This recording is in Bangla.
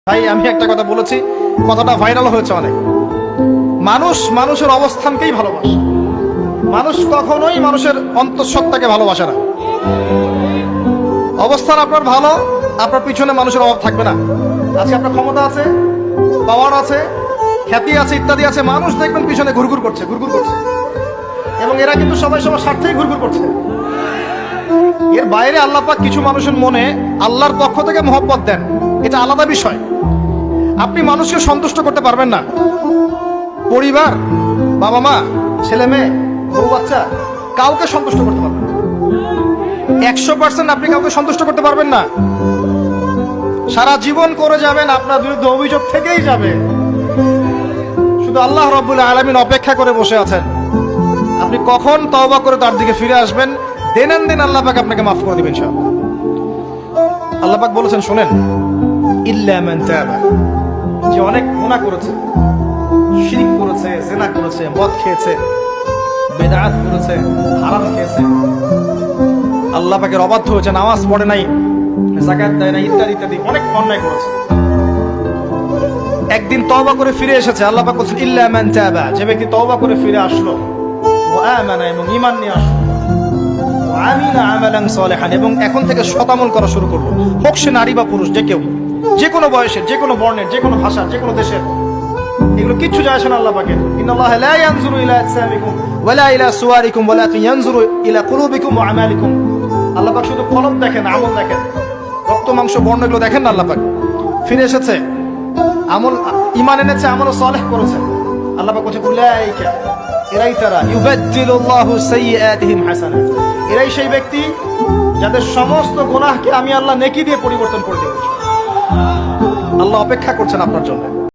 ভাই আমি একটা কথা বলেছি, কথাটা ভাইরাল হয়েছে অনেক। মানুষ মানুষের অবস্থানকেই ভালোবাসে, মানুষ কখনোই মানুষের অন্তঃসত্ত্বাকে ভালোবাসে না। অবস্থান আপনার ভালো, আপনার পিছনে মানুষের অভাব থাকবে না। আজকে আপনার ক্ষমতা আছে, পাওয়ার আছে, খ্যাতি আছে, ইত্যাদি আছে, মানুষ দেখবেন পিছনে ঘুরঘুর করছে, ঘুরঘুর করছে, এবং এরা কিন্তু সবাই সবার স্বার্থেই ঘুরঘুর করছে। এর বাইরে আল্লাহ পাক কিছু মানুষের মনে আল্লাহর পক্ষ থেকে মহব্বত দেন, এটা আলাদা বিষয়। আপনি মানুষকে সন্তুষ্ট করতে পারবেন না। পরিবার, বাবা মা, ছেলে মেয়ে, বউ বাচ্চা, কাউকে সন্তুষ্ট করতে পারবেন না। 100% আপনি কাউকে সন্তুষ্ট করতে পারবেন না। সারা জীবন করে যাবেন, আপনার বিরুদ্ধে অভিযোগ থেকেই যাবে। শুধু আল্লাহ রাব্বুল আলামিন অপেক্ষা করে বসে আছেন, আপনি কখন তওবা করে তার দিকে ফিরে আসবেন। দিন আল্লাহ পাক আপনাকে মাফ করে দিবেন ইনশাআল্লাহ। আল্লাহ পাক বলেছেন, শুনেন, ইল্লা মান তাবা, যে অনেক গুনাহ করেছে, শিরক করেছে, জিনা করেছে, মদ খেয়েছে, বেদাত করেছে, হারাম খেয়েছে, আল্লাহ পাকের অবাধ্য হয়েছে, নামাজ পড়ে নাই, যাকাত দেয় না, ইত্যাদি ইত্যাদি অনেক অন্যায় করেছে, একদিন তওবা করে ফিরে এসেছে। আল্লাহ পাক বলেছেন, ইল্লা মান তাবা, যে ব্যক্তি তওবা করে ফিরে আসলো, ওয়া আমানা, এবং ঈমান নিয়ে আসলো, ওয়া আমিলা আমালান সালিহান, এবং এখন থেকে সৎ আমল করা শুরু করলো, হোক সে নারী বা পুরুষ, যে কেউ, যে কোনো বয়সের, যে কোনো বর্ণের, যে কোনো ভাষার, যে কোনো দেশের, এগুলো কিচ্ছু যায় আসে না আল্লাহ পাকের। ইন্নাল্লাহা লা ইয়ানজুরু ইলা আজসামিকুম ওয়ালা ইলা সুওয়ারিকুম ওয়ালাকিন ইয়ানজুরু ইলা কুলুবিকুম ওয়া আমালিকুম। আল্লাহ পাক শুধু কলব দেখেন, আমল দেখেন, রক্ত মাংস বর্ণ এগুলো দেখেন না। আল্লাহ পাক ফিরে এসেছে, আমল, ঈমান এনেছে, আমল সালেহ করেছে। আল্লাহ পাক বলছে, উলাইকা, এরাই তারা, ইউবাদদিলুল্লাহু সাইয়্যাতিহিম হাসানাত, এরাই সেই ব্যক্তি যাদের সমস্ত গুনাহকে আমি আল্লাহ নেকি দিয়ে পরিবর্তন করে দেব। আল্লাহ অপেক্ষা করছেন আপনার জন্য।